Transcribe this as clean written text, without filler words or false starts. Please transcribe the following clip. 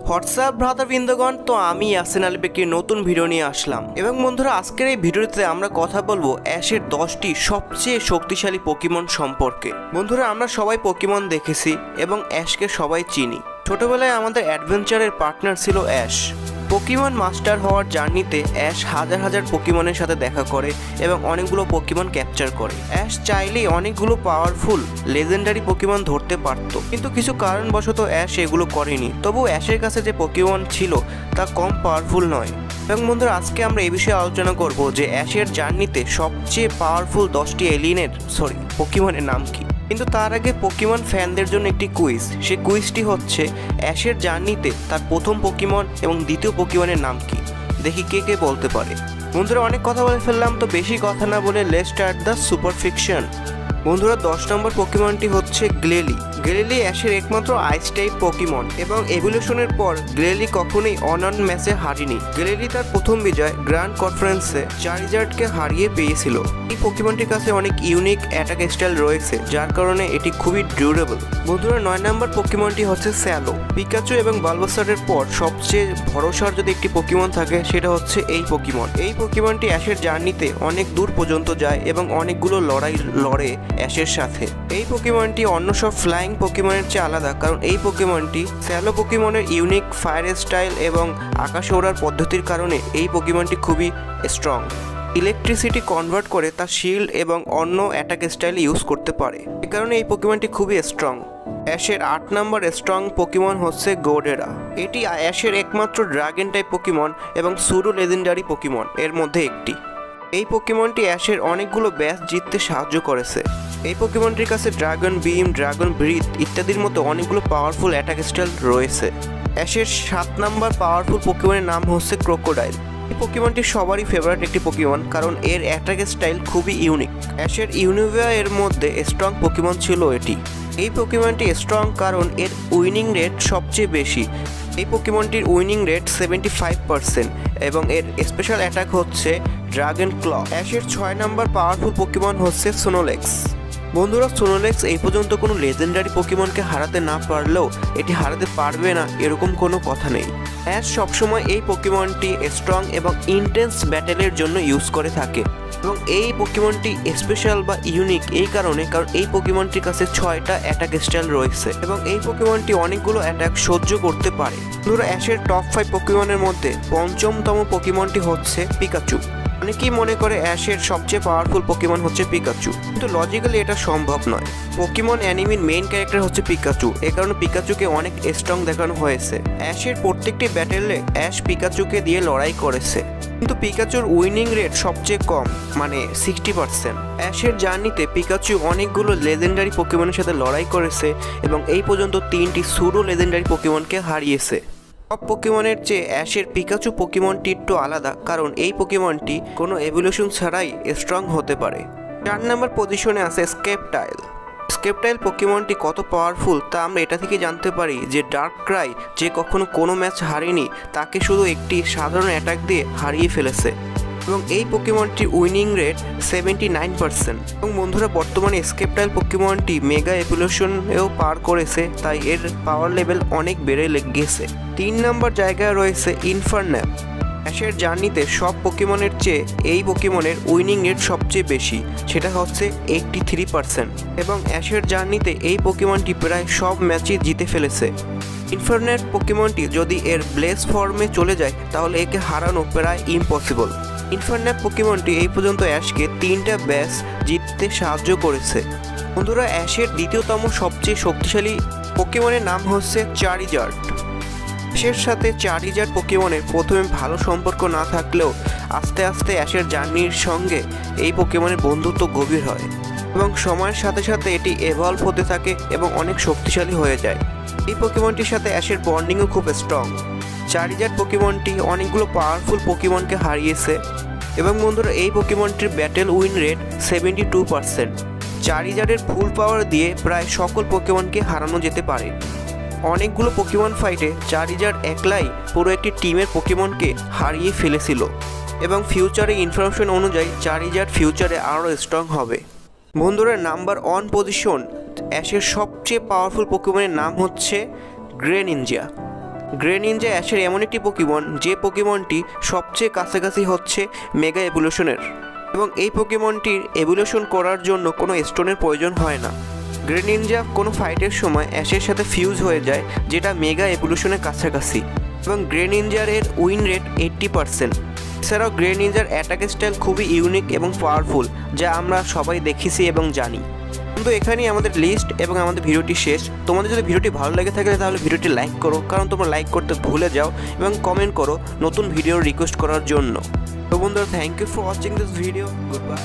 WhatsApp ভ্রাতাবৃন্দগণ, তো আমি ইয়াসিন আলী একটি নতুন ভিডিও নিয়ে আসলাম। এবং বন্ধুরা, আজকের এই ভিডিওতে আমরা কথা বলবো অ্যাশের 10টি সবচেয়ে শক্তিশালী পোকেমন সম্পর্কে। বন্ধুরা, আমরা সবাই পোকেমন দেখেছি এবং অ্যাশকে সবাই চিনি। ছোটবেলায় আমাদের অ্যাডভেঞ্চারের পার্টনার ছিল অ্যাশ। পোকেমন মাস্টার হওয়ার জার্নিতে অ্যাশ হাজার হাজার পোকেমনের সাথে দেখা করে এবং অনেকগুলো পোকেমন ক্যাপচার করে। অ্যাশ চাইলেই অনেকগুলো পাওয়ারফুল লেজেন্ডারি পোকেমন ধরতে পারত, কিন্তু কিছু কারণবশত অ্যাশ এগুলো করেনি। তবু অ্যাশের কাছে যে পোকেমন ছিল তা কম পাওয়ারফুল নয়। এবং বন্ধুরা, আজকে আমরা এই বিষয়ে আলোচনা করব যে অ্যাশের জার্নিতে সবচেয়ে পাওয়ারফুল 10টি পোকেমনের নাম কি। কিন্তু তার আগে পোকেমন ফ্যানদের জন্য একটি কুইজ। সেই কুইজটি হচ্ছে অ্যাশের জার্নিতে তার প্রথম পোকেমন এবং দ্বিতীয় পোকেমনের নাম কি। দেখি কে কে বলতে পারে। বন্ধুরা, অনেক কথা বলে ফেললাম, তো বেশি কথা না বলে let's start the super fiction. বন্ধুরা, 10 নম্বর পোকেমনটি হচ্ছে গ্লেলি। গ্লেলি অ্যাশের একমাত্র আইস টাইপ পোকেমন এবং এভলিউশনের পর গ্লেলি কখনোই অনন ম্যাচে হারেনি। গ্লেলি তার প্রথম বিজয় গ্র্যান্ড কনফারেন্সে চারিজার্ডকে হারিয়ে পেয়েছিল। এই পোকেমনটির কাছে অনেক ইউনিক অ্যাটাক স্টাইল রয়েছে, যার কারণে এটি খুবই ডিউরেবল। বন্ধুরা, 9 নম্বর পোকেমনটি হচ্ছে স্যালো। পিকাচু এবং বালবাসারের পর সবচেয়ে ভরসার যদি একটি পোকেমন থাকে সেটা হচ্ছে এই পোকেমন। এই পোকেমনটি অ্যাশের জার্নিতে অনেক দূর পর্যন্ত যায় এবং অনেকগুলো লড়াই লড়ে অ্যাশের সাথে। এই পোকেমনটি অন্য সব ফ্লাইং পোকেমনের চেয়ে আলাদা, কারণ এই পোকেমনটি স্যালো পোকেমনের ইউনিক ফায়ার স্টাইল এবং আকাশে ওড়ার পদ্ধতির কারণে এই পোকেমনটি খুবই স্ট্রং। ইলেকট্রিসিটি কনভার্ট করে তার শিল্ড এবং অন্য অ্যাটাক স্টাইল ইউজ করতে পারে, এ কারণে এই পোকেমনটি খুবই স্ট্রং। অ্যাশের 8 নম্বর স্ট্রং পোকেমন হচ্ছে গোডেরা। এটি অ্যাশের একমাত্র ড্রাগন টাইপ পোকেমন এবং সুডো লেজেন্ডারি পোকেমন এর মধ্যে একটি। এই পোকেমনটি অ্যাশের অনেকগুলো ব্যাচ জিততে সাহায্য করেছে। এই পোকেমনটির কাছে ড্রাগন বিম, ড্রাগন ব্রিথ ইত্যাদির মতো অনেকগুলো পাওয়ারফুল অ্যাটাক স্টাইল রয়েছে। অ্যাশের 7 নম্বর পাওয়ারফুল পোকেমনের নাম হচ্ছে ক্রোকোডাইল। এই পোকেমনটি সবারই ফেভারিট একটি পোকেমন, কারণ এর অ্যাটাক স্টাইল খুবই ইউনিক। অ্যাশের ইউনিভিয়া এর মধ্যে স্ট্রং পোকেমন ছিল এটি। এই পোকেমনটি স্ট্রং কারণ এর উইনিং রেট সবচেয়ে বেশি। এই পোকেমনটির উইনিং রেট 75% এবং এর স্পেশাল অ্যাটাক হচ্ছে ড্রাগন ক্ল। অ্যাশের 6 নম্বর পাওয়ারফুল পোকেমন হচ্ছে সোনোলেক্স। বন্ধুরা, সোনোলেক্স এই পর্যন্ত কোনো লেজেন্ডারি পোকেমনকে হারাতে না পারলেও এটি হারাতে পারবে না এরকম কোনো কথা নেই। অ্যাশ সবসময় এই পোকেমনটি স্ট্রং এবং ইন্টেন্স ব্যাটেলের জন্য ইউজ করে থাকে এবং এই পোকেমনটি স্পেশাল বা ইউনিক এই কারণ এই পোকেমনটির কাছে 6টা অ্যাটাক স্টাইল রয়েছে এবং এই পোকেমনটি অনেকগুলো অ্যাটাক সহ্য করতে পারে। বন্ধুরা, অ্যাশের টপ 5 পোকেমনের মধ্যে 5ম পোকেমনটি হচ্ছে পিকাচু। অনেকেই মনে করে অ্যাশের সবচেয়ে পাওয়ারফুল পোকেমন হচ্ছে পিকাচু, কিন্তু লজিক্যালি এটা সম্ভব নয়। পোকেমন অ্যানিমির মেইন ক্যারেক্টার হচ্ছে পিকাচু, এ কারণে পিকাচুকে অনেক স্ট্রং দেখানো হয়েছে। অ্যাশের প্রত্যেকটি ব্যাটেলে অ্যাশ পিকাচুকে দিয়ে লড়াই করেছে, কিন্তু পিকাচুর উইনিং রেট সবচেয়ে কম, মানে 60%। অ্যাশের জার্নিতে পিকাচু অনেকগুলো লেজেন্ডারি পোকেমনের সাথে লড়াই করেছে এবং এই পর্যন্ত 3টি সুডো লেজেন্ডারি পোকেমনকে হারিয়েছে। সব পোকেমনের চেয়ে অ্যাশের পিকাচু পোকেমনটি একটু আলাদা, কারণ এই পোকেমনটি কোনো এভলিউশন ছাড়াই স্ট্রং হতে পারে। 4 নম্বর পজিশনে আছে স্কেপটাইল। স্কেপটাইল পোকেমনটি কত পাওয়ারফুল তা আমরা এটা থেকে জানতে পারি যে ডার্ক ক্রাই, যে কখনো কোনো ম্যাচ হারেনি, তাকে শুধু একটি সাধারণ অ্যাটাক দিয়ে হারিয়ে ফেলেছে এবং এই পোকেমনটির উইনিং রেট 79%। এবং বন্ধুরা, বর্তমানে স্কেপটাইল পোকেমনটি মেগা এভলিউশনেও পার করেছে, তাই এর পাওয়ার লেভেল অনেক বেড়ে গেছে। 3 নম্বর জায়গায় রয়েছে ইনফারন্যাপ। অ্যাশের জার্নিতে সব পোকেমনের চেয়ে এই পোকেমনের উইনিং রেট সবচেয়ে বেশি, সেটা হচ্ছে 83% এবং অ্যাশের জার্নিতে এই পোকেমনটি প্রায় সব ম্যাচই জিতে ফেলেছে। ইনফারন্যাপ পোকেমনটি যদি এর ব্লেস ফর্মে চলে যায় তাহলে একে হারানো প্রায় ইম্পসিবল। ইনফারন্যাপ পোকেমনটি এই পর্যন্ত অ্যাশকে 3টা ব্যাচ জিততে সাহায্য করেছে। বন্ধুরা, অ্যাশের দ্বিতীয়তম সবচেয়ে শক্তিশালী পোকেমনের নাম হচ্ছে চারিজার্ড। অ্যাশের সাথে চারিজার্ড পোকেমনের প্রথমে ভালো সম্পর্ক না থাকলেও আস্তে আস্তে অ্যাশের জার্নির সঙ্গে এই পোকেমনের বন্ধুত্ব গভীর হয় এবং সময়ের সাথে সাথে এটি এভলভ হতে থাকে এবং অনেক শক্তিশালী হয়ে যায়। এই পোকেমনটির সাথে অ্যাশের বন্ডিংও খুব স্ট্রং। চারিজার্ড পোকেমনটি অনেকগুলো পাওয়ারফুল পোকেমনকে হারিয়েছে এবং বন্ধুরা, এই পোকেমনটির ব্যাটেল উইন রেট 72%। চারিজার্ডের ফুল পাওয়ার দিয়ে প্রায় সকল পোকেমনকে হারানো যেতে পারে। অনেকগুলো পোকেমন ফাইটে চারিজার্ড একলাই পুরো একটি টিমের পোকেমনকে হারিয়ে ফেলেছিল এবং ফিউচারে ইনফরমেশন অনুযায়ী চারিজার্ড ফিউচারে আরও স্ট্রং হবে। বন্ধুরা, নাম্বার 1 পজিশন অ্যাশের সবচেয়ে পাওয়ারফুল পোকেমনের নাম হচ্ছে গ্রেনিনজা। গ্রে নিনজা অ্যাশের এমন একটি পোকেমন যে পোকেমনটি সবচেয়ে কাছাকাছি হচ্ছে মেগা এভলিউশনের, এবং এই পোকেমনটির এভলিউশন করার জন্য কোনো স্টোনের প্রয়োজন হয় না। গ্রে নিনজা কোনো ফাইটের সময় অ্যাশের সাথে ফিউজ হয়ে যায়, যেটা মেগা এভলিউশনের কাছাকাছি, এবং গ্রে নিনজার এর উইন রেট 80%। এছাড়াও গ্রে নিনজার অ্যাটাক স্টাইল খুবই ইউনিক এবং পাওয়ারফুল, যা আমরা সবাই দেখেছি এবং জানি। কিন্তু এখানেই আমাদের লিস্ট এবং আমাদের ভিডিওটি শেষ। তোমাদের যদি ভিডিওটি ভালো লেগে থাকে তাহলে ভিডিওটি লাইক করো, কারণ তোমরা লাইক করতে ভুলে যাও, এবং কমেন্ট করো নতুন ভিডিও রিকোয়েস্ট করার জন্য। তো বন্ধুরা, thank you for watching this video. Good by.